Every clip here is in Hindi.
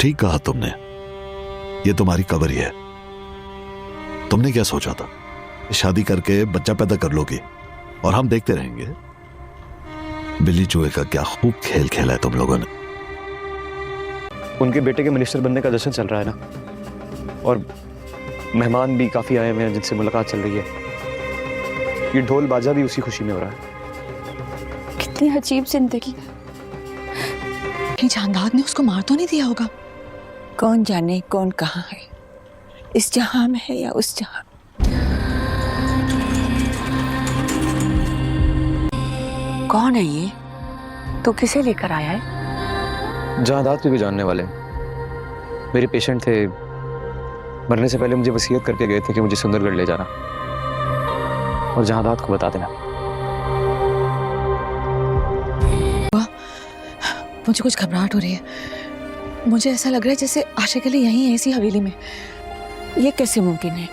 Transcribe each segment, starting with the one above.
ठीक कहा तुमने, ये तुम्हारी कबर ही है। तुमने क्या सोचा था? शादी करके बच्चा पैदा कर लोगी और हम देखते रहेंगे? बिल्ली चूहे का क्या खूब खेल खेला है तुम लोगों ने। उनके बेटे के मिनिस्टर बनने का जश्न चल रहा है ना, और मेहमान भी काफी आए हुए हैं जिनसे मुलाकात चल रही है। ये ढोल बाजा भी उसी खुशी में हो रहा है। कितनी अजीब जिंदगी। जानदाद ने उसको मार तो नहीं दिया होगा? कौन जाने कौन कहाँ है, इस जहां में है या उस जहां। कौन है ये? तो किसे लेकर आया है? जहादाद को भी जानने वाले मेरे पेशेंट थे, मरने से पहले मुझे वसीयत करके गए थे कि मुझे सुंदरगढ़ ले जाना और जहादाद को बता देना। मुझे कुछ घबराहट हो रही है। मुझे ऐसा लग रहा है जैसे आशिक अली यहीं है, इसी हवेली में। ये कैसे मुमकिन है?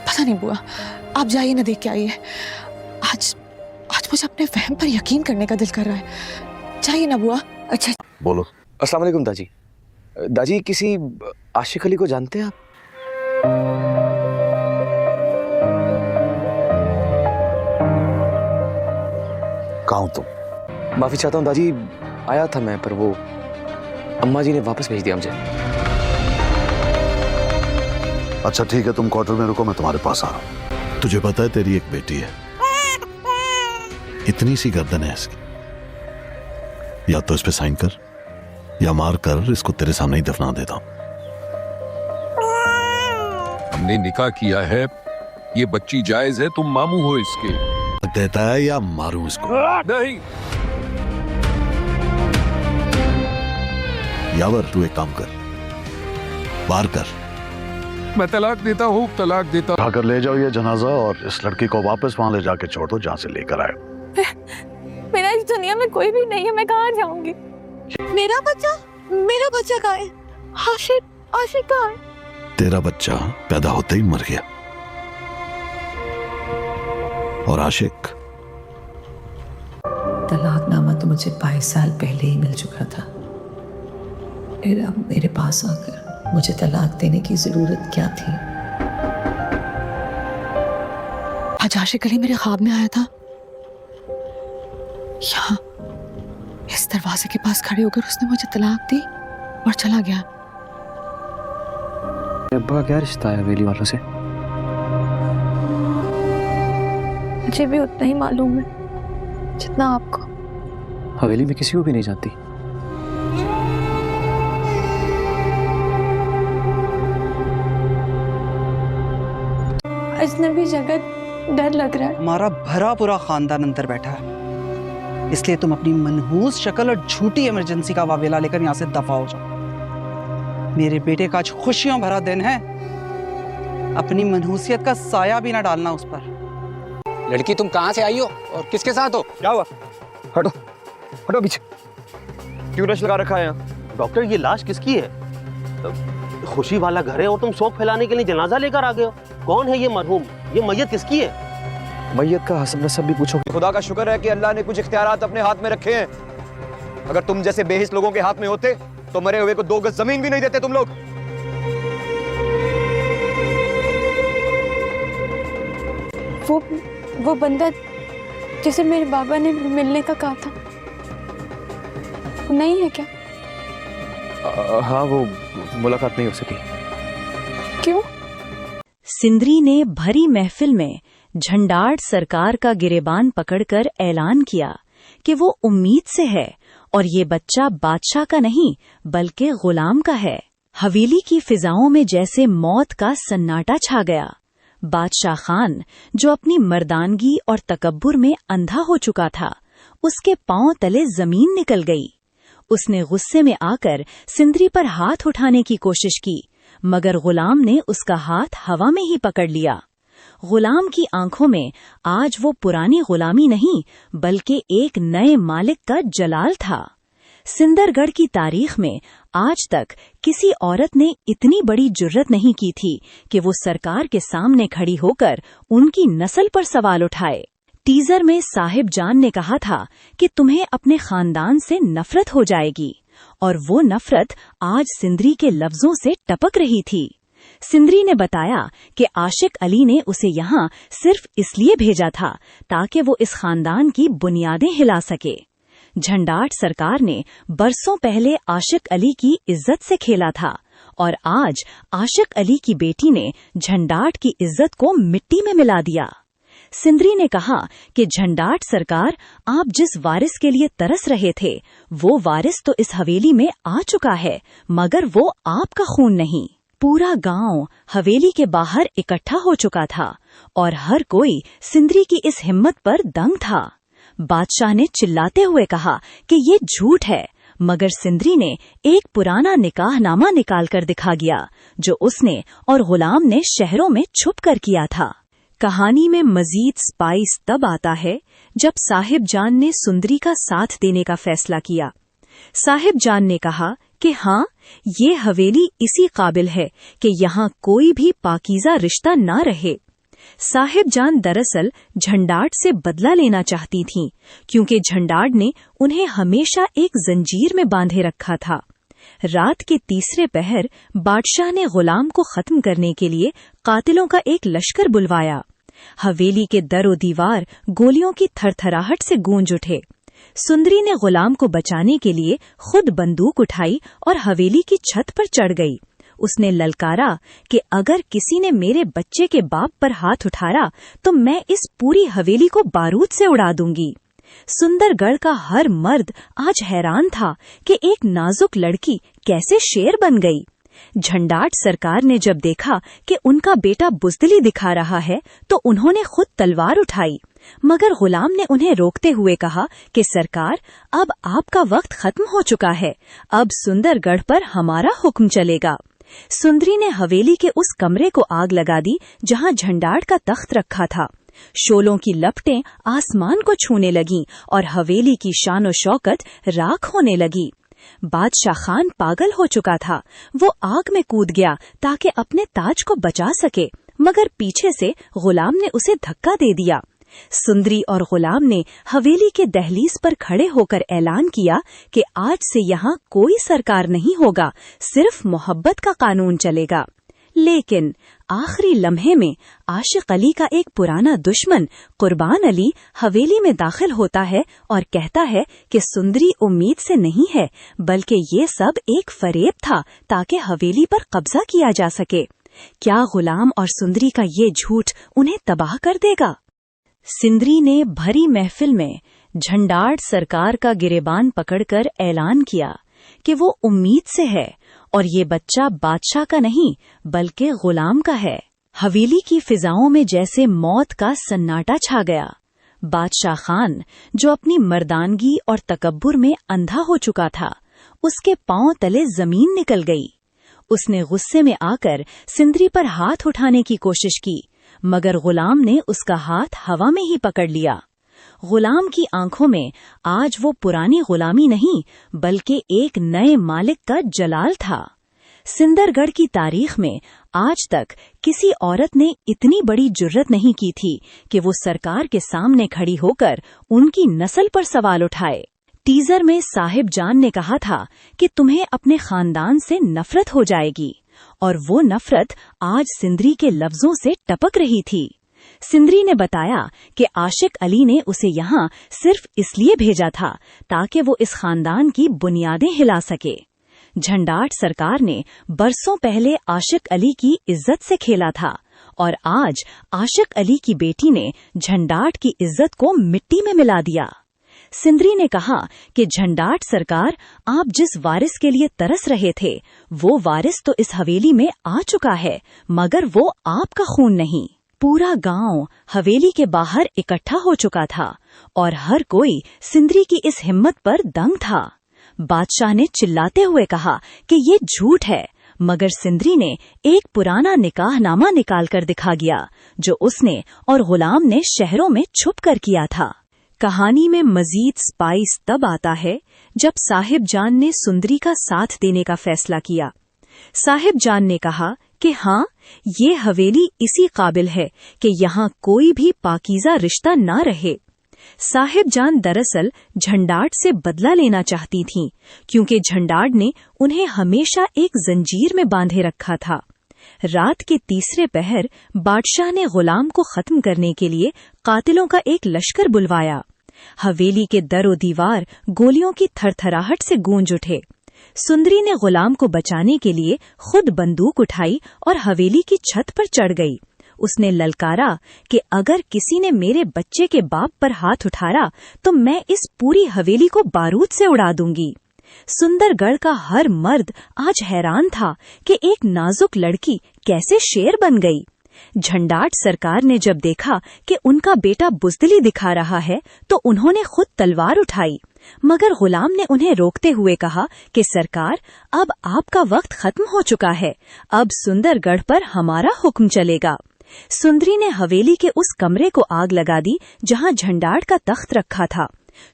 पता नहीं बुआ, आप जाइए ना, देख के आइए। आज मुझे अपने वहम पर यकीन करने का दिल कर रहा है। जाइए ना बुआ। अच्छा बोलो। अस्सलाम वालेकुम दाजी। दाजी, किसी आशिक अली को जानते हैं आप? कहाँ हो तुम? माफी चाहता हूँ दाजी, आया था मैं, पर वो अम्मा जी ने वापस भेज दिया मुझे। अच्छा ठीक है, तुम क्वार्टर में रुको, मैं तुम्हारे पास आ रहा हूँ। तुझे पता है तेरी एक बेटी है, इतनी सी गर्दन है इसकी। या तो इस पे साइन कर या मार कर इसको तेरे सामने ही दफना देता हूं। हमने निकाह किया है, ये बच्ची जायज है, तुम मामू हो इसके। देता है या मारूं इसको? नहीं। यावर तू एक काम कर, वार कर। मैं तलाक देता हूँ, तलाक देता। उठाकर ले जाओ ये जनाजा और इस लड़की को वापस वहां ले जाके छोड़ दो जहां से लेकर आए। मेरा इस दुनिया में कोई भी नहीं है, मैं कहाँ जाऊंगी? मेरा बच्चा कहाँ है? आशिक कहाँ है? तेरा बच्चा पैदा होते ही मर गया और आशिक। तलाकनामा तो मुझे 22 साल पहले ही मिल चुका था, फिर अब मेरे पास आकर मुझे तलाक देने की जरूरत क्या थी? आज आशिक अली मेरे ख्वाब में आया था। यहाँ इस दरवाजे के पास खड़े होकर उसने मुझे तलाक दी और चला गया। अब्बा का क्या रिश्ता है हवेली वालों से? मुझे भी उतना ही मालूम है जितना आपको। हवेली में किसी को भी नहीं जानती। अजनबी जगह डर लग रहा है। हमारा भरा पूरा खानदान अंदर बैठा है, इसलिए तुम अपनी मनहूस शक्ल और झूठी इमरजेंसी का वावेला लेकर यहाँ से दफा हो जाओ। मेरे बेटे का आज खुशियों भरा दिन है, अपनी मनहूसियत का साया भी ना डालना उस पर। लड़की तुम कहाँ से आई हो और किसके साथ हो? क्या हुआ? हटो हटो पीछे। क्यों रश लगा रखा है यहाँ? डॉक्टर, ये लाश किसकी है? खुशी वाला घर है और तुम शौक फैलाने के लिए जनाजा लेकर आ गए हो। कौन है ये मरहूम? ये मैयत किसकी है? मैयत का हसब नसब भी पूछो। खुदा का शुक्र है कि अल्लाह ने कुछ इख्तियारात अपने हाथ में रखे हैं। अगर तुम जैसे बेहिस लोगों के हाथ में होते तो मरे हुए को 2 गज जमीन भी नहीं देते तुम लोग। वो बंदा जिसे मेरे बाबा ने मिलने का कहा था, वो नहीं है क्या? हाँ, वो मुलाकात नहीं हो सकी। क्यों? सिंदरी ने भरी महफिल में झंडाड़ सरकार का गिरेबान पकड़कर ऐलान किया कि वो उम्मीद से है और ये बच्चा बादशाह का नहीं बल्कि गुलाम का है। हवेली की फिजाओं में जैसे मौत का सन्नाटा छा गया। बादशाह खान, जो अपनी मर्दानगी और तकब्बुर में अंधा हो चुका था, उसके पांव तले जमीन निकल गई। उसने गुस्से में आकर सिंदरी पर हाथ उठाने की कोशिश की, मगर गुलाम ने उसका हाथ हवा में ही पकड़ लिया। गुलाम की आंखों में आज वो पुरानी गुलामी नहीं बल्कि एक नए मालिक का जलाल था। सिंदरगढ़ की तारीख में आज तक किसी औरत ने इतनी बड़ी जुर्रत नहीं की थी कि वो सरकार के सामने खड़ी होकर उनकी नस्ल पर सवाल उठाए। टीजर में साहिब जान ने कहा था कि तुम्हें अपने खानदान से नफरत हो जाएगी और वो नफरत आज सिंदरी के लफ्जों से टपक रही थी। सिंदरी ने बताया कि आशिक अली ने उसे यहाँ सिर्फ इसलिए भेजा था ताकि वो इस खानदान की बुनियादें हिला सके। झंडाट सरकार ने बरसों पहले आशिक अली की इज्जत से खेला था और आज आशिक अली की बेटी ने झंडाट की इज्जत को मिट्टी में मिला दिया। सिंदरी ने कहा कि झंडाट सरकार, आप जिस वारिस के लिए तरस रहे थे वो वारिस तो इस हवेली में आ चुका है, मगर वो आपका खून नहीं। पूरा गांव हवेली के बाहर इकट्ठा हो चुका था और हर कोई सिंदरी की इस हिम्मत पर दंग था। बादशाह ने चिल्लाते हुए कहा कि ये झूठ है, मगर सिंदरी ने एक पुराना निकाहनामा निकाल कर दिखा गया जो उसने और गुलाम ने शहरों में छुप कर किया था। कहानी में मजीद स्पाइस तब आता है जब साहिब जान ने सुंदरी का साथ देने का फैसला किया। साहिब जान ने कहा कि हाँ, ये हवेली इसी काबिल है कि यहाँ कोई भी पाकीज़ा रिश्ता ना रहे। साहिब जान दरअसल झंडाट से बदला लेना चाहती थीं, क्योंकि झंडाट ने उन्हें हमेशा एक जंजीर में बांधे रखा था। रात के तीसरे पहर बादशाह ने गुलाम को खत्म करने के लिए कातिलों का एक लश्कर बुलवाया। हवेली के दरो दीवार गोलियों की थरथराहट से गूंज उठे। सुंदरी ने गुलाम को बचाने के लिए खुद बंदूक उठाई और हवेली की छत पर चढ़ गई। उसने ललकारा कि अगर किसी ने मेरे बच्चे के बाप पर हाथ उठाया तो मैं इस पूरी हवेली को बारूद से उड़ा दूंगी। सुंदरगढ़ का हर मर्द आज हैरान था कि एक नाजुक लड़की कैसे शेर बन गई। झंडाट सरकार ने जब देखा कि उनका बेटा बुज़दिली दिखा रहा है तो उन्होंने खुद तलवार उठाई, मगर गुलाम ने उन्हें रोकते हुए कहा कि सरकार, अब आपका वक्त खत्म हो चुका है, अब सुंदरगढ़ पर हमारा हुक्म चलेगा। सुंदरी ने हवेली के उस कमरे को आग लगा दी जहां झंडाट का तख्त रखा था। शोलों की लपटें आसमान को छूने लगीं और हवेली की शानो शौकत राख होने लगी। बादशाह खान पागल हो चुका था। वो आग में कूद गया ताकि अपने ताज को बचा सके, मगर पीछे से गुलाम ने उसे धक्का दे दिया। सुंदरी और गुलाम ने हवेली के दहलीज पर खड़े होकर ऐलान किया कि आज से यहाँ कोई सरकार नहीं होगा, सिर्फ मोहब्बत का कानून चलेगा। लेकिन आखिरी लम्हे में आशिक अली का एक पुराना दुश्मन कुर्बान अली हवेली में दाखिल होता है और कहता है कि सुंदरी उम्मीद से नहीं है, बल्कि ये सब एक फरेब था ताकि हवेली पर कब्जा किया जा सके। क्या गुलाम और सुंदरी का ये झूठ उन्हें तबाह कर देगा? सिंदरी ने भरी महफिल में झंडाट सरकार का गिरेबान पकड़कर ऐलान किया कि वो उम्मीद से है और ये बच्चा बादशाह का नहीं बल्कि गुलाम का है। हवेली की फिजाओं में जैसे मौत का सन्नाटा छा गया। बादशाह खान, जो अपनी मर्दानगी और तकब्बुर में अंधा हो चुका था, उसके पांव तले जमीन निकल गई। उसने गुस्से में आकर सिंदरी पर हाथ उठाने की कोशिश की, मगर गुलाम ने उसका हाथ हवा में ही पकड़ लिया। गुलाम की आंखों में आज वो पुरानी गुलामी नहीं बल्कि एक नए मालिक का जलाल था। सिंदरगढ़ की तारीख में आज तक किसी औरत ने इतनी बड़ी जुर्रत नहीं की थी कि वो सरकार के सामने खड़ी होकर उनकी नस्ल पर सवाल उठाए। टीजर में साहिब जान ने कहा था कि तुम्हें अपने खानदान से नफरत हो जाएगी, और वो नफरत आज सिंदरी के लफ्जों से टपक रही थी। सिंदरी ने बताया कि आशिक अली ने उसे यहाँ सिर्फ इसलिए भेजा था ताकि वो इस खानदान की बुनियादें हिला सके। झंडाट सरकार ने बरसों पहले आशिक अली की इज्जत से खेला था और आज आशिक अली की बेटी ने झंडाट की इज्जत को मिट्टी में मिला दिया। सिंदरी ने कहा कि झंडाट सरकार, आप जिस वारिस के लिए तरस रहे थे वो वारिस तो इस हवेली में आ चुका है, मगर वो आपका खून नहीं। पूरा गांव हवेली के बाहर इकट्ठा हो चुका था और हर कोई सिंदरी की इस हिम्मत पर दंग था। बादशाह ने चिल्लाते हुए कहा कि ये झूठ है, मगर सिंदरी ने एक पुराना निकाहनामा निकाल कर दिखा गया जो उसने और गुलाम ने शहरों में छुप कर किया था। कहानी में मजीद स्पाइस तब आता है जब साहिब जान ने सुंदरी का साथ देने का फैसला किया। साहिब जान ने कहा कि हाँ, ये हवेली इसी काबिल है कि यहाँ कोई भी पाकीज़ा रिश्ता ना रहे। साहिब जान दरअसल झंडाट से बदला लेना चाहती थीं, क्योंकि झंडाट ने उन्हें हमेशा एक जंजीर में बांधे रखा था। रात के तीसरे पहर बादशाह ने गुलाम को खत्म करने के लिए कातिलों का एक लश्कर बुलवाया। हवेली के दरो दीवार गोलियों की थरथराहट से गूंज उठे। सुंदरी ने गुलाम को बचाने के लिए खुद बंदूक उठाई और हवेली की छत पर चढ़ गई। उसने ललकारा कि अगर किसी ने मेरे बच्चे के बाप पर हाथ उठाया तो मैं इस पूरी हवेली को बारूद से उड़ा दूंगी। सुंदरगढ़ का हर मर्द आज हैरान था कि एक नाजुक लड़की कैसे शेर बन गई। झंडाट सरकार ने जब देखा कि उनका बेटा बुज़दिली दिखा रहा है तो उन्होंने खुद तलवार उठाई, मगर गुलाम ने उन्हें रोकते हुए कहा कि सरकार, अब आपका वक्त खत्म हो चुका है, अब सुंदरगढ़ पर हमारा हुक्म चलेगा। सुंदरी ने हवेली के उस कमरे को आग लगा दी जहां झंडाट का तख्त रखा था।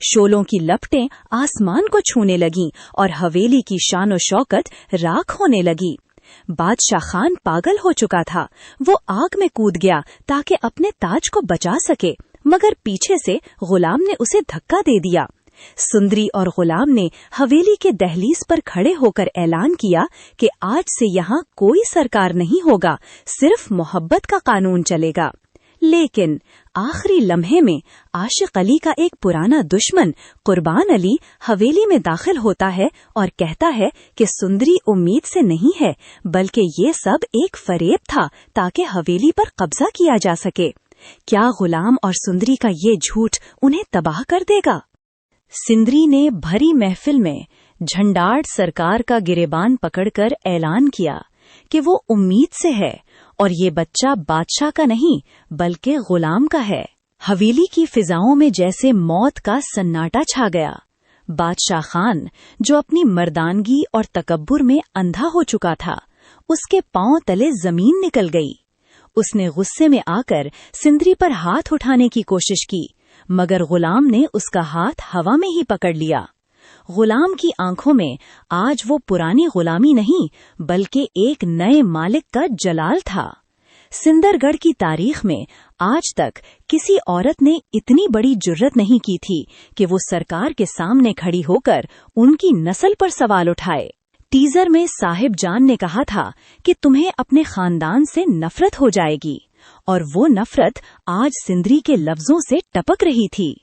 शोलों की लपटें आसमान को छूने लगीं और हवेली की शानो शौकत राख होने लगी। बादशाह खान पागल हो चुका था। वो आग में कूद गया ताकि अपने ताज को बचा सके, मगर पीछे से गुलाम ने उसे धक्का दे दिया। सुंदरी और गुलाम ने हवेली के दहलीज पर खड़े होकर ऐलान किया कि आज से यहाँ कोई सरकार नहीं होगा, सिर्फ मोहब्बत का कानून चलेगा। लेकिन आखिरी लम्हे में आशिक अली का एक पुराना दुश्मन कुर्बान अली हवेली में दाखिल होता है और कहता है कि सुंदरी उम्मीद से नहीं है, बल्कि ये सब एक फरेब था ताकि हवेली पर कब्जा किया जा सके। क्या गुलाम और सुंदरी का ये झूठ उन्हें तबाह कर देगा? सिंदरी ने भरी महफिल में झंडाट सरकार का गिरेबान पकड़कर ऐलान किया कि वो उम्मीद से है और ये बच्चा बादशाह का नहीं बल्कि गुलाम का है। हवेली की फिजाओं में जैसे मौत का सन्नाटा छा गया। बादशाह खान, जो अपनी मर्दानगी और तकब्बुर में अंधा हो चुका था, उसके पांव तले जमीन निकल गई। उसने गुस्से में आकर सिंदरी पर हाथ उठाने की कोशिश की, मगर गुलाम ने उसका हाथ हवा में ही पकड़ लिया। गुलाम की आंखों में आज वो पुरानी गुलामी नहीं बल्कि एक नए मालिक का जलाल था। सिंदरगढ़ की तारीख में आज तक किसी औरत ने इतनी बड़ी जुर्रत नहीं की थी कि वो सरकार के सामने खड़ी होकर उनकी नस्ल पर सवाल उठाए। टीजर में साहिब जान ने कहा था कि तुम्हें अपने खानदान से नफरत हो जाएगी, और वो नफरत आज सिंदरी के लफ्जों से टपक रही थी।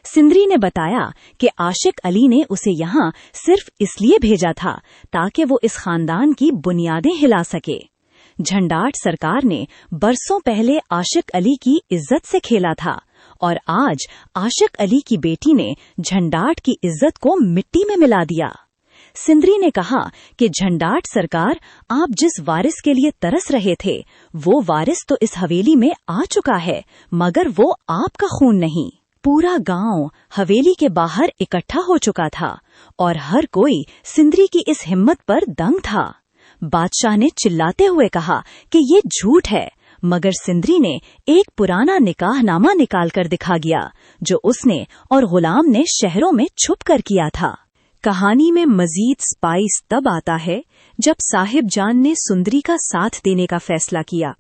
सिंदरी ने बताया कि आशिक अली ने उसे यहाँ सिर्फ इसलिए भेजा था ताकि वो इस खानदान की बुनियादें हिला सके। झंडाट सरकार ने बरसों पहले आशिक अली की इज्जत से खेला था, और आज आशिक अली की बेटी ने झंडाट की इज्जत को मिट्टी में मिला दिया। सिंदरी ने कहा कि झंडाट सरकार, आप जिस वारिस के लिए तरस रहे थे, वो वारिस तो इस हवेली में आ चुका है, मगर वो आपका खून नहीं। पूरा गांव हवेली के बाहर इकट्ठा हो चुका था और हर कोई सिंदरी की इस हिम्मत पर दंग था। बादशाह ने चिल्लाते हुए कहा कि ये झूठ है, मगर सिंदरी ने एक पुराना निकाहनामा निकाल कर दिखा गया जो उसने और गुलाम ने शहरों में छुप कर किया था। कहानी में मजीद स्पाइस तब आता है जब साहिब जान ने सुंदरी का साथ देने का फैसला किया।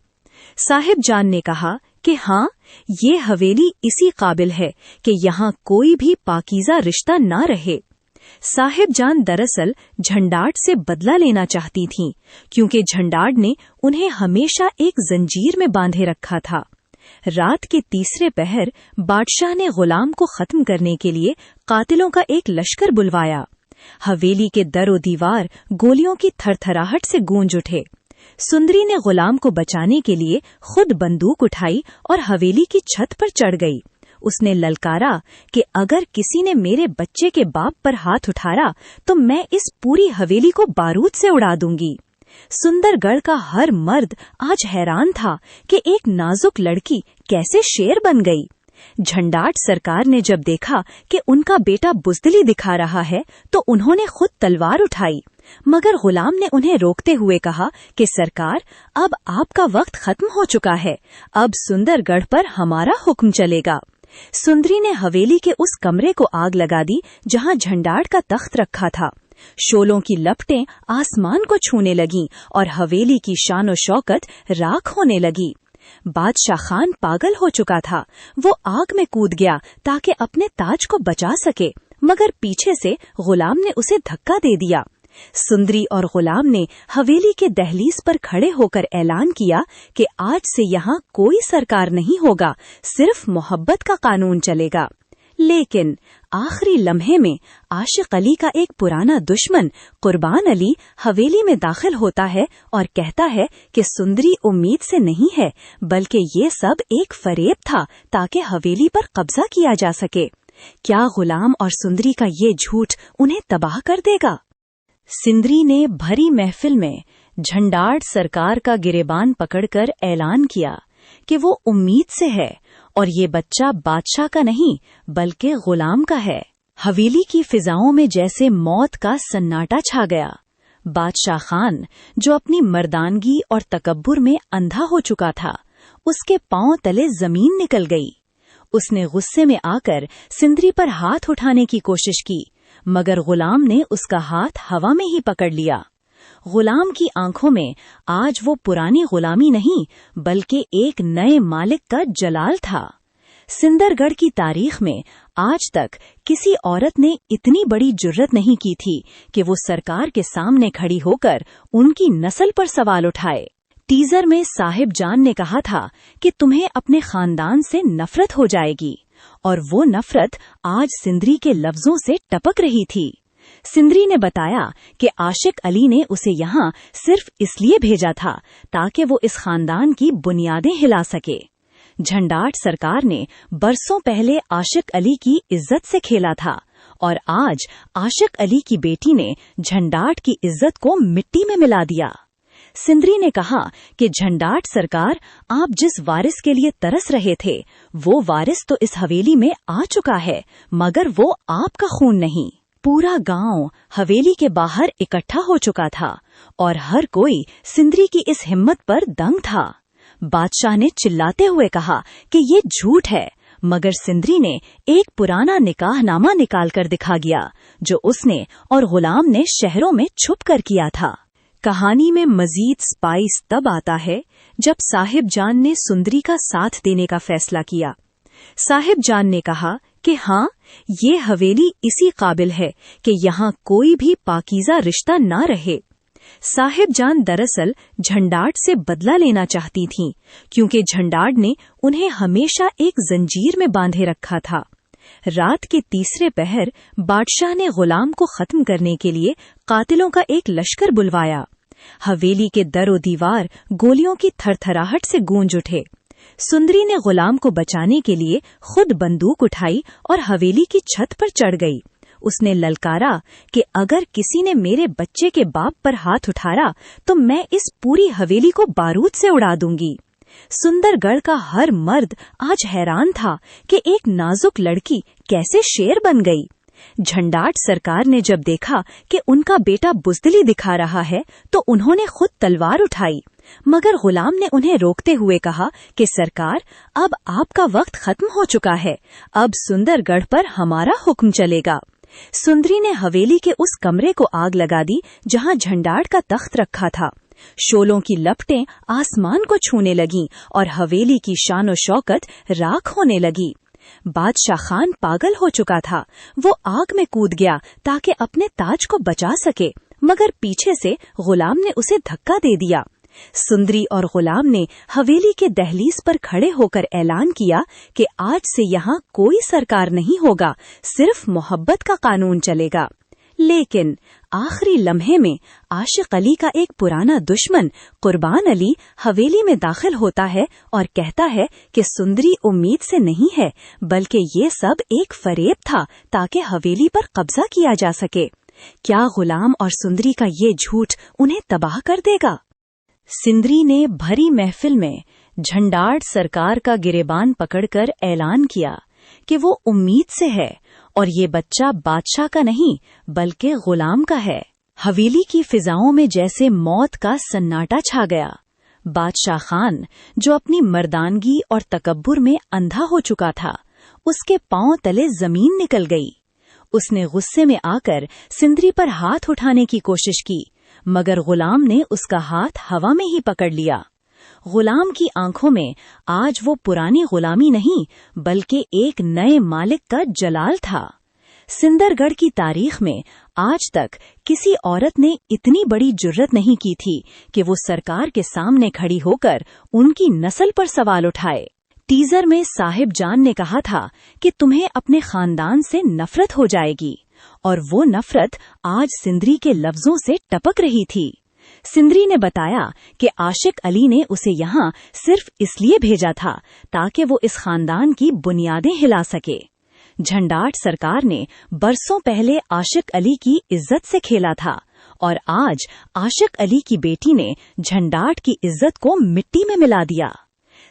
साहिब जान ने कहा कि हाँ, ये हवेली इसी काबिल है कि यहाँ कोई भी पाकीज़ा रिश्ता ना रहे। साहिब जान दरअसल झंडाट से बदला लेना चाहती थीं, क्योंकि झंडाट ने उन्हें हमेशा एक जंजीर में बांधे रखा था। रात के तीसरे पहर बादशाह ने गुलाम को खत्म करने के लिए कातिलों का एक लश्कर बुलवाया। हवेली के दरो दीवार गोलियों की थरथराहट से गूंज उठे। सुंदरी ने गुलाम को बचाने के लिए खुद बंदूक उठाई और हवेली की छत पर चढ़ गई। उसने ललकारा कि अगर किसी ने मेरे बच्चे के बाप पर हाथ उठाया तो मैं इस पूरी हवेली को बारूद से उड़ा दूंगी। सुंदरगढ़ का हर मर्द आज हैरान था कि एक नाजुक लड़की कैसे शेर बन गई। झंडाट सरकार ने जब देखा कि उनका बेटा बुज़दिली दिखा रहा है तो उन्होंने खुद तलवार उठाई, मगर गुलाम ने उन्हें रोकते हुए कहा कि सरकार, अब आपका वक्त खत्म हो चुका है, अब सुंदरगढ़ पर हमारा हुक्म चलेगा। सुंदरी ने हवेली के उस कमरे को आग लगा दी जहां झंडाट का तख्त रखा था। शोलों की लपटें आसमान को छूने लगीं और हवेली की शानो शौकत राख होने लगी। बादशाह खान पागल हो चुका था। वो आग में कूद गया ताकि अपने ताज को बचा सके, मगर पीछे से गुलाम ने उसे धक्का दे दिया। सुंदरी और गुलाम ने हवेली के दहलीज पर खड़े होकर ऐलान किया कि आज से यहाँ कोई सरकार नहीं होगा, सिर्फ मोहब्बत का कानून चलेगा। लेकिन आखिरी लम्हे में आशिक अली का एक पुराना दुश्मन कुर्बान अली हवेली में दाखिल होता है और कहता है कि सुंदरी उम्मीद से नहीं है, बल्कि ये सब एक फरेब था ताकि हवेली पर कब्जा किया जा सके। क्या गुलाम और सुंदरी का ये झूठ उन्हें तबाह कर देगा? सिंदरी ने भरी महफिल में झंडाड़ सरकार का गिरेबान पकड़कर ऐलान किया कि वो उम्मीद से है और ये बच्चा बादशाह का नहीं बल्कि गुलाम का है। हवेली की फिजाओं में जैसे मौत का सन्नाटा छा गया। बादशाह खान, जो अपनी मर्दानगी और तकब्बुर में अंधा हो चुका था, उसके पांव तले जमीन निकल गई। उसने गुस्से में आकर सिंदरी पर हाथ उठाने की कोशिश की, मगर गुलाम ने उसका हाथ हवा में ही पकड़ लिया। गुलाम की आंखों में आज वो पुरानी गुलामी नहीं बल्कि एक नए मालिक का जलाल था। सिंदरगढ़ की तारीख में आज तक किसी औरत ने इतनी बड़ी जुर्रत नहीं की थी कि वो सरकार के सामने खड़ी होकर उनकी नस्ल पर सवाल उठाए। टीजर में साहिब जान ने कहा था कि तुम्हें अपने खानदान से नफरत हो जाएगी, और वो नफरत आज सिंदरी के लफ्जों से टपक रही थी। सिंदरी ने बताया कि आशिक अली ने उसे यहाँ सिर्फ इसलिए भेजा था ताकि वो इस खानदान की बुनियादें हिला सके। झंडाट सरकार ने बरसों पहले आशिक अली की इज्जत से खेला था, और आज आशिक अली की बेटी ने झंडाट की इज्जत को मिट्टी में मिला दिया। सिंदरी ने कहा कि झंडाट सरकार, आप जिस वारिस के लिए तरस रहे थे, वो वारिस तो इस हवेली में आ चुका है, मगर वो आपका खून नहीं। पूरा गांव हवेली के बाहर इकट्ठा हो चुका था और हर कोई सिंदरी की इस हिम्मत पर दंग था। बादशाह ने चिल्लाते हुए कहा कि ये झूठ है, मगर सिंदरी ने एक पुराना निकाहनामा निकाल कर दिखा गया जो उसने और गुलाम ने शहरों में छुप कर किया था। कहानी में मजीद स्पाइस तब आता है जब साहिब जान ने सुंदरी का साथ देने का फैसला किया। साहिब जान ने कहा कि हाँ, ये हवेली इसी काबिल है कि यहाँ कोई भी पाकीज़ा रिश्ता ना रहे। साहिब जान दरअसल झंडाट से बदला लेना चाहती थीं, क्योंकि झंडाट ने उन्हें हमेशा एक जंजीर में बांधे रखा था। रात के तीसरे पहर बादशाह ने गुलाम को खत्म करने के लिए कातिलों का एक लश्कर बुलवाया। हवेली के दरो दीवार गोलियों की थरथराहट से गूंज उठे। सुंदरी ने गुलाम को बचाने के लिए खुद बंदूक उठाई और हवेली की छत पर चढ़ गई। उसने ललकारा कि अगर किसी ने मेरे बच्चे के बाप पर हाथ उठाया तो मैं इस पूरी हवेली को बारूद से उड़ा दूंगी। सुंदरगढ़ का हर मर्द आज हैरान था कि एक नाजुक लड़की कैसे शेर बन गई। झंडाट सरकार ने जब देखा कि उनका बेटा बुज़दिली दिखा रहा है तो उन्होंने खुद तलवार उठाई, मगर गुलाम ने उन्हें रोकते हुए कहा कि सरकार, अब आपका वक्त खत्म हो चुका है, अब सुंदरगढ़ पर हमारा हुक्म चलेगा। सुंदरी ने हवेली के उस कमरे को आग लगा दी जहां झंडाट का तख्त रखा था। शोलों की लपटें आसमान को छूने लगीं और हवेली की शानो शौकत राख होने लगी। बादशाह खान पागल हो चुका था। वो आग में कूद गया ताकि अपने ताज को बचा सके, मगर पीछे से गुलाम ने उसे धक्का दे दिया। सुंदरी और गुलाम ने हवेली के दहलीज पर खड़े होकर ऐलान किया कि आज से यहाँ कोई सरकार नहीं होगा, सिर्फ मोहब्बत का कानून चलेगा। लेकिन आखिरी लम्हे में आशिक अली का एक पुराना दुश्मन कुर्बान अली हवेली में दाखिल होता है और कहता है कि सुंदरी उम्मीद से नहीं है, बल्कि ये सब एक फरेब था ताकि हवेली पर कब्जा किया जा सके। क्या गुलाम और सुंदरी का ये झूठ उन्हें तबाह कर देगा? सिंदरी ने भरी महफिल में झंडाड़ सरकार का गिरेबान पकड़कर ऐलान किया कि वो उम्मीद से है और ये बच्चा बादशाह का नहीं बल्कि गुलाम का है। हवेली की फिजाओं में जैसे मौत का सन्नाटा छा गया। बादशाह खान, जो अपनी मर्दानगी और तकब्बुर में अंधा हो चुका था, उसके पांव तले जमीन निकल गई। उसने गुस्से में आकर सिंदरी पर हाथ उठाने की कोशिश की, मगर गुलाम ने उसका हाथ हवा में ही पकड़ लिया। गुलाम की आंखों में आज वो पुरानी गुलामी नहीं बल्कि एक नए मालिक का जलाल था। सिंदरगढ़ की तारीख में आज तक किसी औरत ने इतनी बड़ी जुर्रत नहीं की थी कि वो सरकार के सामने खड़ी होकर उनकी नस्ल पर सवाल उठाए। टीजर में साहिब जान ने कहा था कि तुम्हें अपने खानदान से नफरत हो जाएगी, और वो नफरत आज सिंदरी के लफ्जों से टपक रही थी। सिंदरी ने बताया कि आशिक अली ने उसे यहाँ सिर्फ इसलिए भेजा था ताकि वो इस खानदान की बुनियादें हिला सके। झंडाट सरकार ने बरसों पहले आशिक अली की इज्जत से खेला था, और आज आशिक अली की बेटी ने झंडाट की इज्जत को मिट्टी में मिला दिया।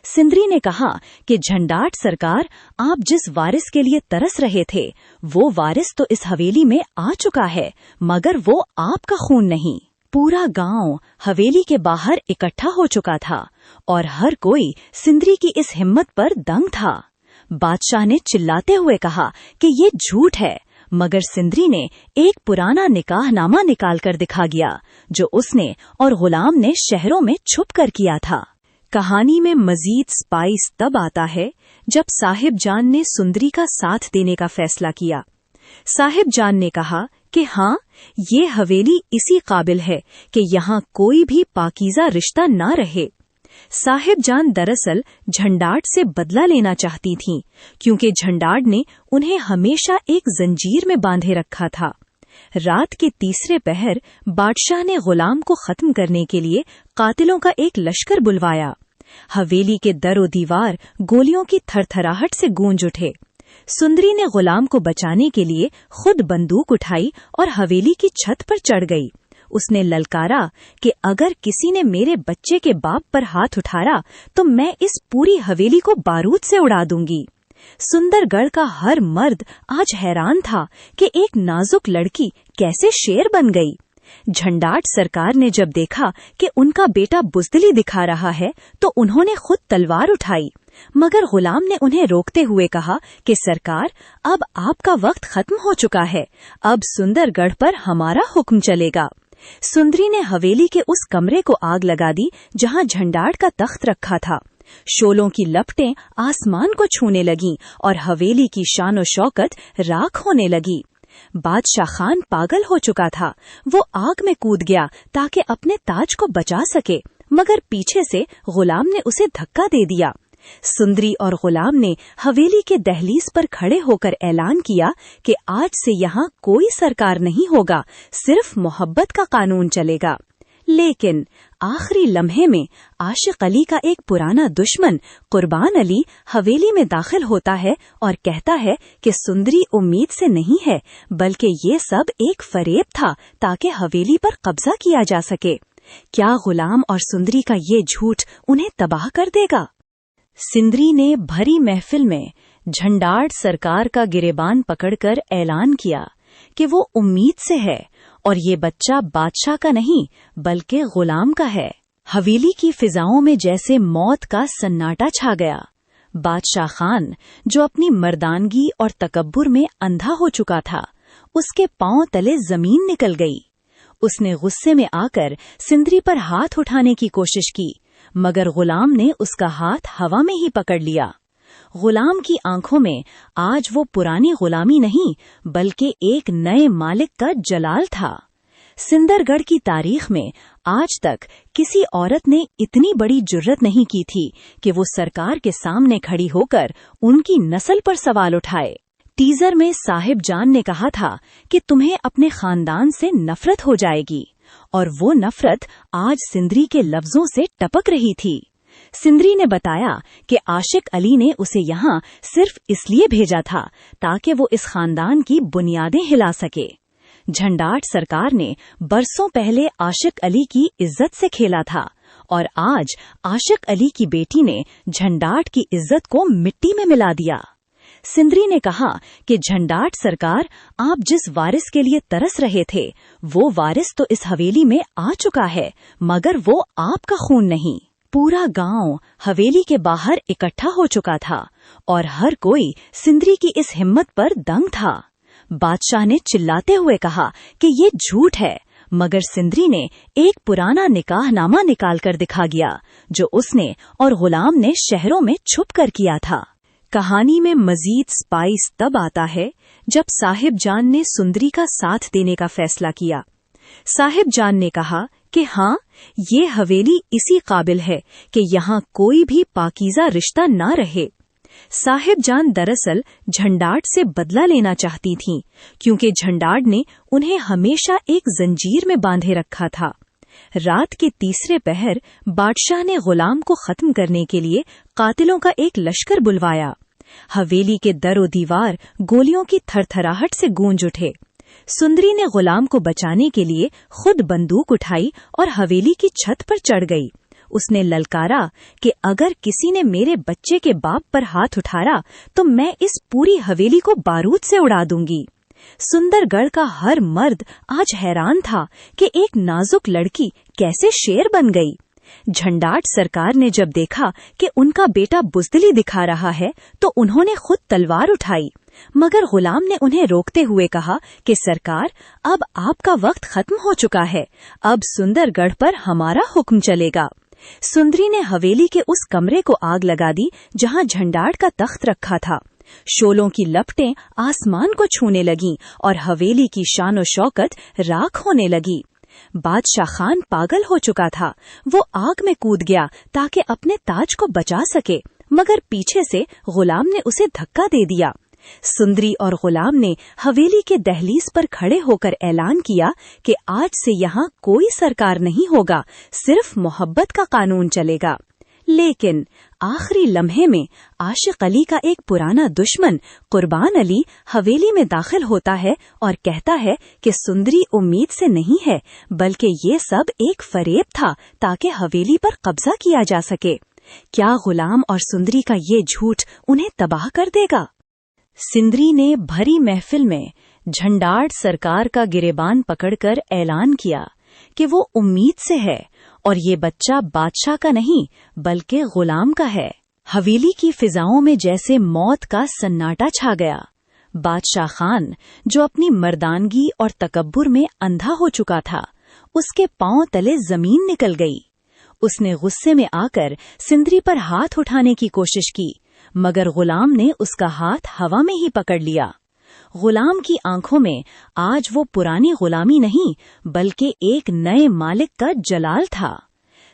सिंदरी ने कहा कि झंडाट सरकार, आप जिस वारिस के लिए तरस रहे थे वो वारिस तो इस हवेली में आ चुका है, मगर वो आपका खून नहीं। पूरा गांव हवेली के बाहर इकट्ठा हो चुका था और हर कोई सिंदरी की इस हिम्मत पर दंग था। बादशाह ने चिल्लाते हुए कहा कि ये झूठ है, मगर सिंदरी ने एक पुराना निकाहनामा निकाल कर दिखा गया जो उसने और गुलाम ने शहरों में छुप कर किया था। कहानी में मजीद स्पाइस तब आता है जब साहिब जान ने सुंदरी का साथ देने का फैसला किया। साहिब जान ने कहा कि हाँ, ये हवेली इसी काबिल है कि यहाँ कोई भी पाकीज़ा रिश्ता ना रहे। साहिब जान दरअसल झंडाट से बदला लेना चाहती थीं, क्योंकि झंडाट ने उन्हें हमेशा एक जंजीर में बांधे रखा था। रात के तीसरे पहर बादशाह ने गुलाम को खत्म करने के लिए कातिलों का एक लश्कर बुलवाया। हवेली के दरो दीवार गोलियों की थरथराहट से गूंज उठे। सुंदरी ने गुलाम को बचाने के लिए खुद बंदूक उठाई और हवेली की छत पर चढ़ गई। उसने ललकारा कि अगर किसी ने मेरे बच्चे के बाप पर हाथ उठाया तो मैं इस पूरी हवेली को बारूद से उड़ा दूंगी। सुंदरगढ़ का हर मर्द आज हैरान था कि एक नाजुक लड़की कैसे शेर बन गई। झंडाट सरकार ने जब देखा कि उनका बेटा बुज़दिली दिखा रहा है तो उन्होंने खुद तलवार उठाई, मगर गुलाम ने उन्हें रोकते हुए कहा कि सरकार, अब आपका वक्त खत्म हो चुका है, अब सुंदरगढ़ पर हमारा हुक्म चलेगा। सुंदरी ने हवेली के उस कमरे को आग लगा दी जहां झंडाट का तख्त रखा था। शोलों की लपटें आसमान को छूने लगीं और हवेली की शानो शौकत राख होने लगी। बादशाह खान पागल हो चुका था। वो आग में कूद गया ताकि अपने ताज को बचा सके, मगर पीछे से गुलाम ने उसे धक्का दे दिया। सुंदरी और गुलाम ने हवेली के दहलीज पर खड़े होकर ऐलान किया कि आज से यहाँ कोई सरकार नहीं होगा, सिर्फ मोहब्बत का कानून चलेगा। लेकिन आखिरी लम्हे में आशिक अली का एक पुराना दुश्मन कुर्बान अली हवेली में दाखिल होता है और कहता है कि सुंदरी उम्मीद से नहीं है, बल्कि ये सब एक फरेब था ताकि हवेली पर कब्जा किया जा सके। क्या गुलाम और सुंदरी का ये झूठ उन्हें तबाह कर देगा? सिंदरी ने भरी महफिल में झंडाट सरकार का गिरेबान पकड़कर ऐलान किया कि वो उम्मीद से है और ये बच्चा बादशाह का नहीं बल्कि गुलाम का है। हवेली की फिजाओं में जैसे मौत का सन्नाटा छा गया। बादशाह खान, जो अपनी मर्दानगी और तकब्बुर में अंधा हो चुका था, उसके पांव तले जमीन निकल गई। उसने गुस्से में आकर सिंदरी पर हाथ उठाने की कोशिश की, मगर गुलाम ने उसका हाथ हवा में ही पकड़ लिया। गुलाम की आंखों में आज वो पुरानी गुलामी नहीं बल्कि एक नए मालिक का जलाल था। सिंदरगढ़ की तारीख में आज तक किसी औरत ने इतनी बड़ी जुर्रत नहीं की थी कि वो सरकार के सामने खड़ी होकर उनकी नस्ल पर सवाल उठाए। टीजर में साहिब जान ने कहा था कि तुम्हें अपने खानदान से नफरत हो जाएगी, और वो नफरत आज सिंदरी के लफ्जों से टपक रही थी। सिंदरी ने बताया कि आशिक अली ने उसे यहाँ सिर्फ इसलिए भेजा था ताकि वो इस खानदान की बुनियादें हिला सके। झंडाट सरकार ने बरसों पहले आशिक अली की इज्जत से खेला था, और आज आशिक अली की बेटी ने झंडाट की इज्जत को मिट्टी में मिला दिया। सिंदरी ने कहा कि झंडाट सरकार, आप जिस वारिस के लिए तरस रहे थे वो वारिस तो इस हवेली में आ चुका है, मगर वो आपका खून नहीं। पूरा गांव हवेली के बाहर इकट्ठा हो चुका था और हर कोई सिंदरी की इस हिम्मत पर दंग था। बादशाह ने चिल्लाते हुए कहा कि ये झूठ है, मगर सिंदरी ने एक पुराना निकाहनामा निकाल कर दिखा गया जो उसने और गुलाम ने शहरों में छुप कर किया था। कहानी में मजीद स्पाइस तब आता है जब साहिब जान ने सुंदरी का साथ देने का फैसला किया। साहिब जान ने कहा कि हाँ, ये हवेली इसी काबिल है कि यहाँ कोई भी पाकीज़ा रिश्ता ना रहे। साहिब जान दरअसल झंडाट से बदला लेना चाहती थीं, क्योंकि झंडाट ने उन्हें हमेशा एक जंजीर में बांधे रखा था। रात के तीसरे पहर बादशाह ने गुलाम को खत्म करने के लिए कातिलों का एक लश्कर बुलवाया। हवेली के दरो दीवार गोलियों की थरथराहट से गूंज उठे। सुंदरी ने गुलाम को बचाने के लिए खुद बंदूक उठाई और हवेली की छत पर चढ़ गई। उसने ललकारा कि अगर किसी ने मेरे बच्चे के बाप पर हाथ उठाया तो मैं इस पूरी हवेली को बारूद से उड़ा दूंगी। सुंदरगढ़ का हर मर्द आज हैरान था कि एक नाजुक लड़की कैसे शेर बन गई। झंडाट सरकार ने जब देखा कि उनका बेटा बुज़दिली दिखा रहा है तो उन्होंने खुद तलवार उठाई, मगर गुलाम ने उन्हें रोकते हुए कहा कि सरकार, अब आपका वक्त खत्म हो चुका है, अब सुंदरगढ़ पर हमारा हुक्म चलेगा। सुंदरी ने हवेली के उस कमरे को आग लगा दी जहां झंडाट का तख्त रखा था। शोलों की लपटें आसमान को छूने लगीं और हवेली की शानो शौकत राख होने लगी। बादशाह खान पागल हो चुका था। वो आग में कूद गया ताकि अपने ताज को बचा सके, मगर पीछे से गुलाम ने उसे धक्का दे दिया। सुंदरी और गुलाम ने हवेली के दहलीज पर खड़े होकर ऐलान किया कि आज से यहाँ कोई सरकार नहीं होगा, सिर्फ मोहब्बत का कानून चलेगा। लेकिन आखिरी लम्हे में आशिक अली का एक पुराना दुश्मन कुर्बान अली हवेली में दाखिल होता है और कहता है कि सुंदरी उम्मीद से नहीं है, बल्कि ये सब एक फरेब था ताकि हवेली पर कब्जा किया जा सके। क्या गुलाम और सुंदरी का ये झूठ उन्हें तबाह कर देगा? सिंदरी ने भरी महफिल में झंडाट सरकार का गिरेबान पकड़कर ऐलान किया कि वो उम्मीद से है और ये बच्चा बादशाह का नहीं बल्कि गुलाम का है। हवेली की फिजाओं में जैसे मौत का सन्नाटा छा गया। बादशाह खान, जो अपनी मर्दानगी और तकब्बुर में अंधा हो चुका था, उसके पांव तले जमीन निकल गई। उसने गुस्से में आकर सिंदरी पर हाथ उठाने की कोशिश की, मगर गुलाम ने उसका हाथ हवा में ही पकड़ लिया। गुलाम की आंखों में आज वो पुरानी गुलामी नहीं बल्कि एक नए मालिक का जलाल था।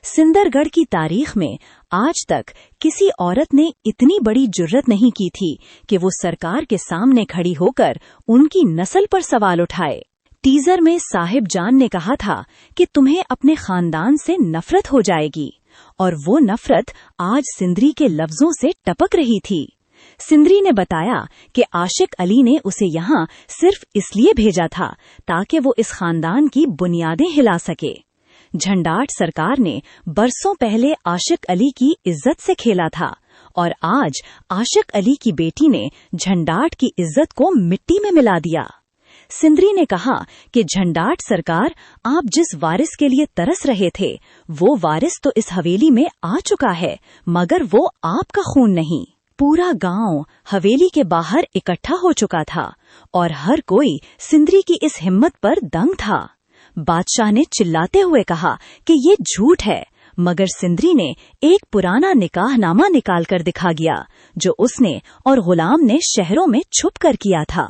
सिंदरगढ़ की तारीख में आज तक किसी औरत ने इतनी बड़ी जुर्रत नहीं की थी कि वो सरकार के सामने खड़ी होकर उनकी नस्ल पर सवाल उठाए। टीजर में साहिब जान ने कहा था कि तुम्हें अपने खानदान से नफरत हो जाएगी, और वो नफरत आज सिंदरी के लफ्जों से टपक रही थी। सिंदरी ने बताया कि आशिक अली ने उसे यहाँ सिर्फ इसलिए भेजा था ताकि वो इस खानदान की बुनियादें हिला सके। झंडाट सरकार ने बरसों पहले आशिक अली की इज्जत से खेला था, और आज आशिक अली की बेटी ने झंडाट की इज्जत को मिट्टी में मिला दिया। सिंदरी ने कहा कि झंडाट सरकार, आप जिस वारिस के लिए तरस रहे थे, वो वारिस तो इस हवेली में आ चुका है, मगर वो आपका खून नहीं। पूरा गांव हवेली के बाहर इकट्ठा हो चुका था और हर कोई सिंदरी की इस हिम्मत पर दंग था। बादशाह ने चिल्लाते हुए कहा कि ये झूठ है, मगर सिंदरी ने एक पुराना निकाहनामा निकाल कर दिखा गया जो उसने और गुलाम ने शहरों में छुप कर किया था।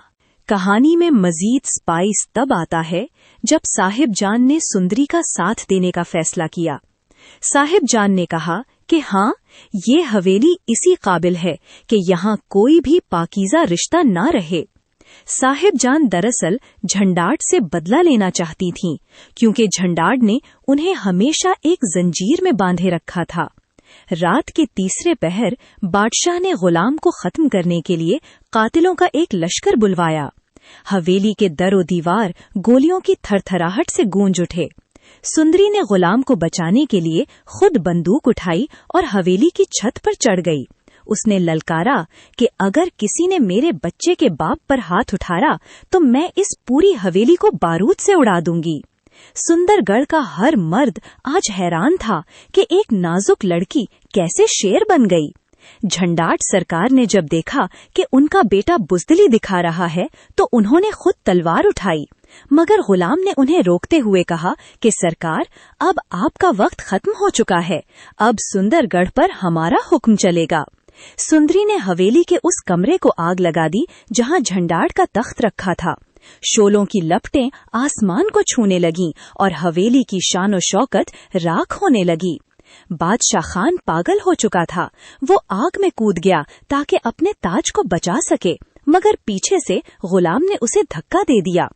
कहानी में मजीद स्पाइस तब आता है जब साहिब जान ने सुंदरी का साथ देने का फैसला किया। साहिब जान ने कहा कि हाँ, ये हवेली इसी काबिल है कि यहाँ कोई भी पाकीज़ा रिश्ता ना रहे। साहिब जान दरअसल झंडाट से बदला लेना चाहती थीं, क्योंकि झंडाट ने उन्हें हमेशा एक जंजीर में बांधे रखा था। रात के तीसरे पहर बादशाह ने गुलाम को खत्म करने के लिए कातिलों का एक लश्कर बुलवाया। हवेली के दरो दीवार गोलियों की थरथराहट से गूंज उठे। सुंदरी ने गुलाम को बचाने के लिए खुद बंदूक उठाई और हवेली की छत पर चढ़ गई। उसने ललकारा कि अगर किसी ने मेरे बच्चे के बाप पर हाथ उठाया तो मैं इस पूरी हवेली को बारूद से उड़ा दूंगी। सुंदरगढ़ का हर मर्द आज हैरान था कि एक नाजुक लड़की कैसे शेर बन गई। झंडाट सरकार ने जब देखा कि उनका बेटा बुज़दिली दिखा रहा है तो उन्होंने खुद तलवार उठाई, मगर गुलाम ने उन्हें रोकते हुए कहा कि सरकार, अब आपका वक्त खत्म हो चुका है, अब सुंदरगढ़ पर हमारा हुक्म चलेगा। सुंदरी ने हवेली के उस कमरे को आग लगा दी जहां झंडाड़ का तख्त रखा था। शोलों की लपटें आसमान को छूने लगीं और हवेली की शानो शौकत राख होने लगी। बादशाह खान पागल हो चुका था। वो आग में कूद गया ताकि अपने ताज को बचा सके, मगर पीछे से गुलाम ने उसे धक्का दे दिया।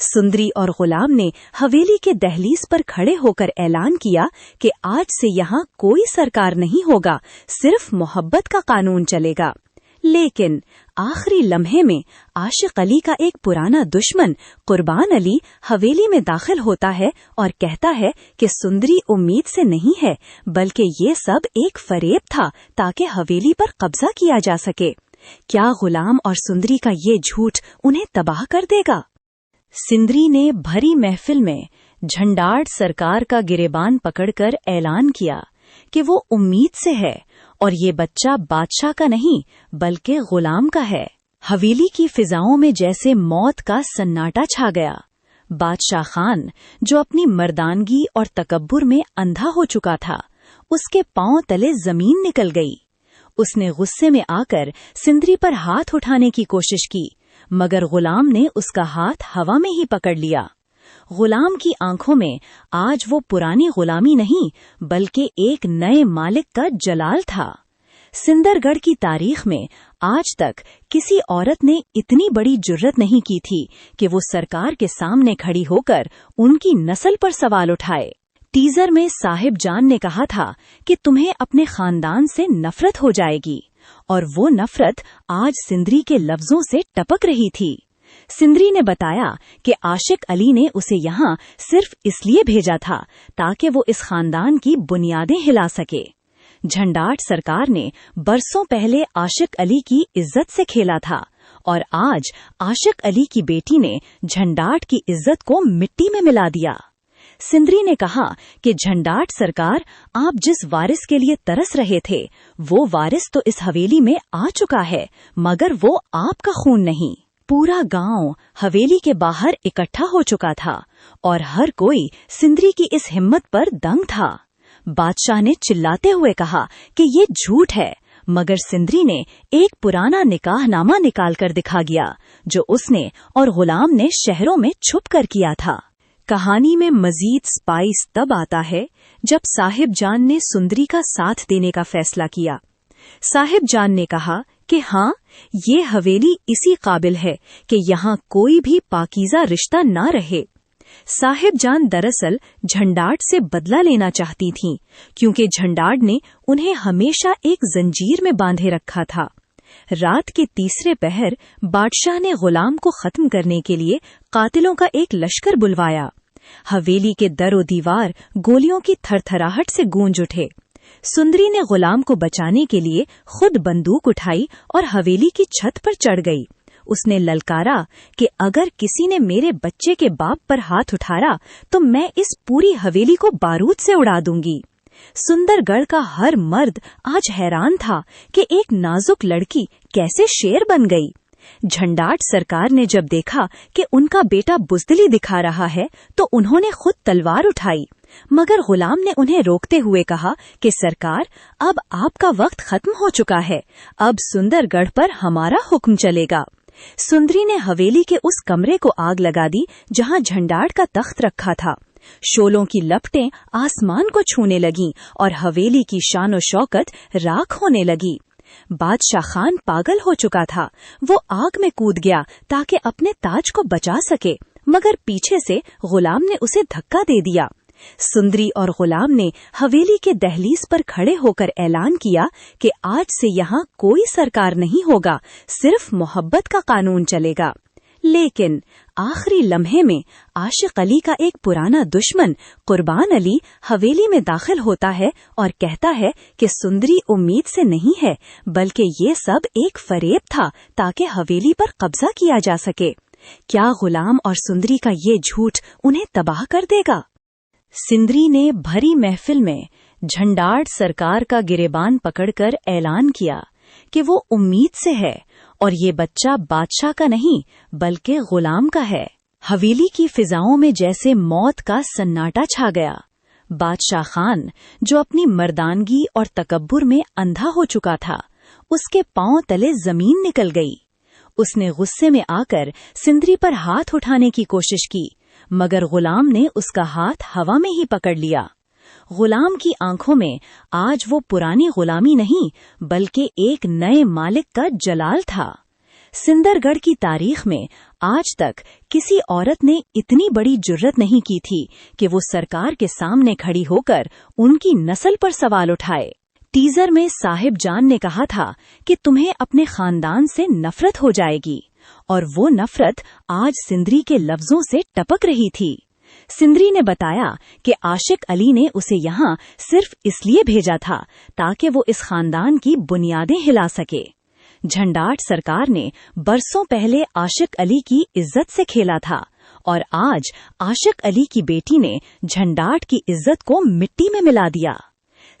सुंदरी और गुलाम ने हवेली के दहलीज पर खड़े होकर ऐलान किया कि आज से यहाँ कोई सरकार नहीं होगा, सिर्फ मोहब्बत का कानून चलेगा। लेकिन आखिरी लम्हे में आशिक अली का एक पुराना दुश्मन कुर्बान अली हवेली में दाखिल होता है और कहता है कि सुंदरी उम्मीद से नहीं है, बल्कि ये सब एक फरेब था ताकि हवेली पर कब्जा किया जा सके। क्या गुलाम और सुंदरी का ये झूठ उन्हें तबाह कर देगा? सिंदरी ने भरी महफिल में झंडाड़ सरकार का गिरेबान पकड़कर ऐलान किया कि वो उम्मीद से है और ये बच्चा बादशाह का नहीं बल्कि गुलाम का है। हवेली की फिजाओं में जैसे मौत का सन्नाटा छा गया। बादशाह खान, जो अपनी मर्दानगी और तकब्बुर में अंधा हो चुका था, उसके पांव तले जमीन निकल गई। उसने गुस्से में आकर सिंदरी पर हाथ उठाने की कोशिश की, मगर गुलाम ने उसका हाथ हवा में ही पकड़ लिया। गुलाम की आंखों में आज वो पुरानी गुलामी नहीं बल्कि एक नए मालिक का जलाल था। सिंदरगढ़ की तारीख में आज तक किसी औरत ने इतनी बड़ी जुर्रत नहीं की थी कि वो सरकार के सामने खड़ी होकर उनकी नस्ल पर सवाल उठाए। टीजर में साहिब जान ने कहा था कि तुम्हें अपने खानदान से नफरत हो जाएगी, और वो नफरत आज सिंदरी के लफ्जों से टपक रही थी। सिंदरी ने बताया कि आशिक अली ने उसे यहाँ सिर्फ इसलिए भेजा था ताकि वो इस खानदान की बुनियादें हिला सके। झंडाट सरकार ने बरसों पहले आशिक अली की इज्जत से खेला था, और आज आशिक अली की बेटी ने झंडाट की इज्जत को मिट्टी में मिला दिया। सिंदरी ने कहा कि झंडाट सरकार, आप जिस वारिस के लिए तरस रहे थे, वो वारिस तो इस हवेली में आ चुका है, मगर वो आपका खून नहीं। पूरा गांव हवेली के बाहर इकट्ठा हो चुका था और हर कोई सिंदरी की इस हिम्मत पर दंग था। बादशाह ने चिल्लाते हुए कहा कि ये झूठ है, मगर सिंदरी ने एक पुराना निकाहनामा निकाल कर दिखा गया जो उसने और गुलाम ने शहरों में छुप कर किया था। कहानी में मजीद स्पाइस तब आता है जब साहिब जान ने सुंदरी का साथ देने का फैसला किया। साहिब जान ने कहा कि हाँ, ये हवेली इसी काबिल है कि यहाँ कोई भी पाकीज़ा रिश्ता ना रहे। साहिब जान दरअसल झंडाट से बदला लेना चाहती थीं, क्योंकि झंडाट ने उन्हें हमेशा एक जंजीर में बांधे रखा था। रात के तीसरे पहर बादशाह ने गुलाम को खत्म करने के लिए कातिलों का एक लश्कर बुलवाया। हवेली के दरो दीवार गोलियों की थरथराहट से गूंज उठे। सुंदरी ने गुलाम को बचाने के लिए खुद बंदूक उठाई और हवेली की छत पर चढ़ गई। उसने ललकारा कि अगर किसी ने मेरे बच्चे के बाप पर हाथ उठाया तो मैं इस पूरी हवेली को बारूद से उड़ा दूंगी। सुंदरगढ़ का हर मर्द आज हैरान था कि एक नाजुक लड़की कैसे शेर बन गई। झंडाट सरकार ने जब देखा कि उनका बेटा बुज़दिली दिखा रहा है तो उन्होंने खुद तलवार उठाई, मगर गुलाम ने उन्हें रोकते हुए कहा कि सरकार, अब आपका वक्त खत्म हो चुका है, अब सुंदरगढ़ पर हमारा हुक्म चलेगा। सुंदरी ने हवेली के उस कमरे को आग लगा दी जहां झंडाट का तख्त रखा था। शोलों की लपटें आसमान को छूने लगीं और हवेली की शानो शौकत राख होने लगी। बादशाह खान पागल हो चुका था। वो आग में कूद गया ताकि अपने ताज को बचा सके, मगर पीछे से गुलाम ने उसे धक्का दे दिया। सुंदरी और गुलाम ने हवेली के दहलीज पर खड़े होकर ऐलान किया कि आज से यहाँ कोई सरकार नहीं होगा, सिर्फ मोहब्बत का कानून चलेगा। लेकिन आखिरी लम्हे में आशिक अली का एक पुराना दुश्मन कुर्बान अली हवेली में दाखिल होता है और कहता है कि सुंदरी उम्मीद से नहीं है, बल्कि ये सब एक फरेब था ताकि हवेली पर कब्जा किया जा सके। क्या गुलाम और सुंदरी का ये झूठ उन्हें तबाह कर देगा? सिंदरी ने भरी महफिल में झंडाड़ सरकार का गिरेबान पकड़कर ऐलान किया कि वो उम्मीद से है और ये बच्चा बादशाह का नहीं बल्कि गुलाम का है। हवेली की फिजाओं में जैसे मौत का सन्नाटा छा गया। बादशाह खान, जो अपनी मर्दानगी और तकब्बुर में अंधा हो चुका था, उसके पांव तले जमीन निकल गई। उसने गुस्से में आकर सिंदरी पर हाथ उठाने की कोशिश की, मगर गुलाम ने उसका हाथ हवा में ही पकड़ लिया। गुलाम की आंखों में आज वो पुरानी गुलामी नहीं, बल्कि एक नए मालिक का जलाल था। सिंदरगढ़ की तारीख में आज तक किसी औरत ने इतनी बड़ी जुर्रत नहीं की थी कि वो सरकार के सामने खड़ी होकर उनकी नस्ल पर सवाल उठाए। टीजर में साहिब जान ने कहा था कि तुम्हें अपने खानदान से नफरत हो जाएगी, और वो नफरत आज सिंदरी के लफ्जों से टपक रही थी। सिंदरी ने बताया कि आशिक अली ने उसे यहाँ सिर्फ इसलिए भेजा था ताकि वो इस खानदान की बुनियादें हिला सके। झंडाट सरकार ने बरसों पहले आशिक अली की इज्जत से खेला था, और आज आशिक अली की बेटी ने झंडाट की इज्जत को मिट्टी में मिला दिया।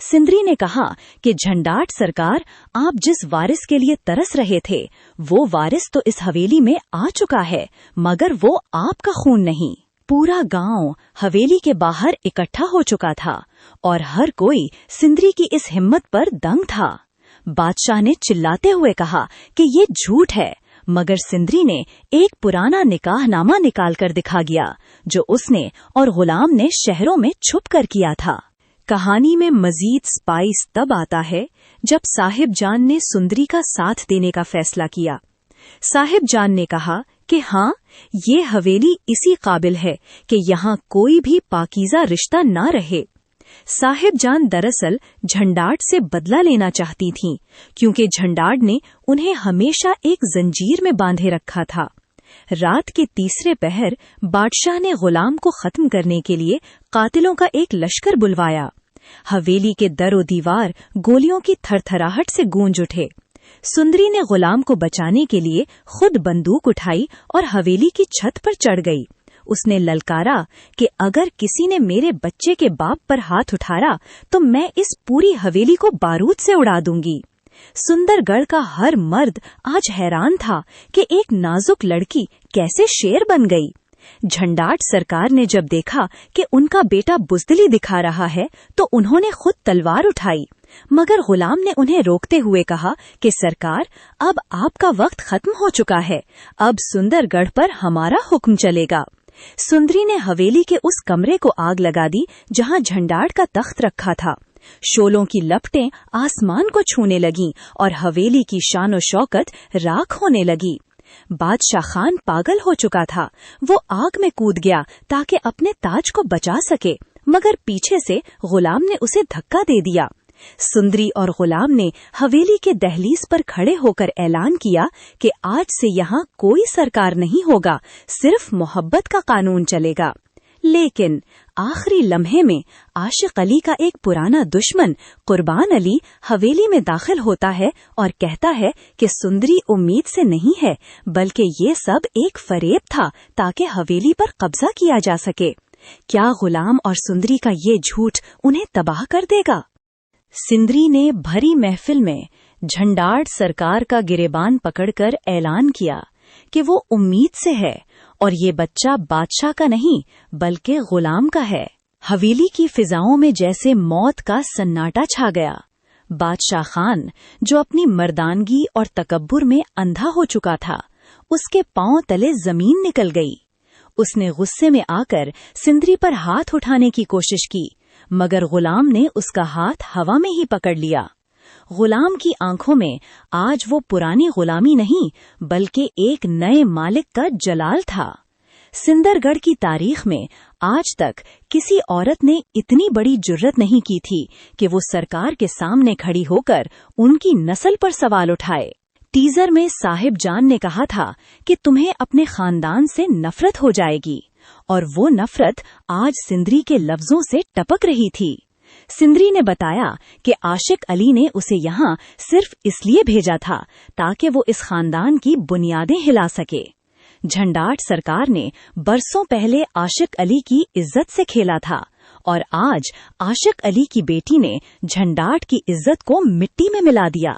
सिंदरी ने कहा कि झंडाट सरकार, आप जिस वारिस के लिए तरस रहे थे, वो वारिस तो इस हवेली में आ चुका है, मगर वो आपका खून नहीं। पूरा गांव हवेली के बाहर इकट्ठा हो चुका था और हर कोई सिंदरी की इस हिम्मत पर दंग था। बादशाह ने चिल्लाते हुए कहा कि ये झूठ है, मगर सिंदरी ने एक पुराना निकाहनामा निकाल कर दिखा गया, जो उसने और गुलाम ने शहरों में छुप कर किया था। कहानी में मजीद स्पाइस तब आता है जब साहिब जान ने सुंदरी का साथ देने का फैसला किया। साहिब जान ने कहा कि हाँ, ये हवेली इसी काबिल है कि यहाँ कोई भी पाकीज़ा रिश्ता ना रहे। साहिब जान दरअसल झंडाट से बदला लेना चाहती थीं, क्योंकि झंडाट ने उन्हें हमेशा एक जंजीर में बांधे रखा था। रात के तीसरे पहर बादशाह ने गुलाम को खत्म करने के लिए कातिलों का एक लश्कर बुलवाया। हवेली के दरो दीवार गोलियों की थरथराहट से गूंज उठे। सुंदरी ने गुलाम को बचाने के लिए खुद बंदूक उठाई और हवेली की छत पर चढ़ गई। उसने ललकारा कि अगर किसी ने मेरे बच्चे के बाप पर हाथ उठाया तो मैं इस पूरी हवेली को बारूद से उड़ा दूंगी। सुंदरगढ़ का हर मर्द आज हैरान था कि एक नाजुक लड़की कैसे शेर बन गई। झंडाट सरकार ने जब देखा कि उनका बेटा बुज़दिली दिखा रहा है, तो उन्होंने खुद तलवार उठाई, मगर गुलाम ने उन्हें रोकते हुए कहा कि सरकार, अब आपका वक्त खत्म हो चुका है, अब सुंदरगढ़ पर हमारा हुक्म चलेगा। सुंदरी ने हवेली के उस कमरे को आग लगा दी जहां झंडाट का तख्त रखा था। शोलों की लपटें आसमान को छूने लगीं और हवेली की शानो शौकत राख होने लगी। बादशाह खान पागल हो चुका था। वो आग में कूद गया ताकि अपने ताज को बचा सके, मगर पीछे से गुलाम ने उसे धक्का दे दिया। सुंदरी और गुलाम ने हवेली के दहलीज पर खड़े होकर ऐलान किया कि आज से यहाँ कोई सरकार नहीं होगा, सिर्फ मोहब्बत का कानून चलेगा। लेकिन आखिरी लम्हे में आशिक अली का एक पुराना दुश्मन कुर्बान अली हवेली में दाखिल होता है और कहता है कि सुंदरी उम्मीद से नहीं है, बल्कि ये सब एक फरेब था ताकि हवेली पर कब्जा किया जा सके। क्या गुलाम और सुंदरी का ये झूठ उन्हें तबाह कर देगा? सिंदरी ने भरी महफिल में झंडाट सरकार का गिरेबान पकड़कर ऐलान किया कि वो उम्मीद से है और ये बच्चा बादशाह का नहीं बल्कि गुलाम का है। हवेली की फिजाओं में जैसे मौत का सन्नाटा छा गया। बादशाह खान, जो अपनी मर्दानगी और तकब्बुर में अंधा हो चुका था, उसके पांव तले जमीन निकल गई। उसने गुस्से में आकर सिंदरी पर हाथ उठाने की कोशिश की, मगर गुलाम ने उसका हाथ हवा में ही पकड़ लिया। गुलाम की आंखों में आज वो पुरानी गुलामी नहीं, बल्कि एक नए मालिक का जलाल था। सिंदरगढ़ की तारीख में आज तक किसी औरत ने इतनी बड़ी जुर्रत नहीं की थी कि वो सरकार के सामने खड़ी होकर उनकी नस्ल पर सवाल उठाए। टीजर में साहिब जान ने कहा था कि तुम्हें अपने खानदान से नफरत हो जाएगी, और वो नफरत आज सिंदरी के लफ्जों से टपक रही थी। सिंदरी ने बताया कि आशिक अली ने उसे यहाँ सिर्फ इसलिए भेजा था ताकि वो इस खानदान की बुनियादें हिला सके। झंडाट सरकार ने बरसों पहले आशिक अली की इज्जत से खेला था, और आज आशिक अली की बेटी ने झंडाट की इज्जत को मिट्टी में मिला दिया।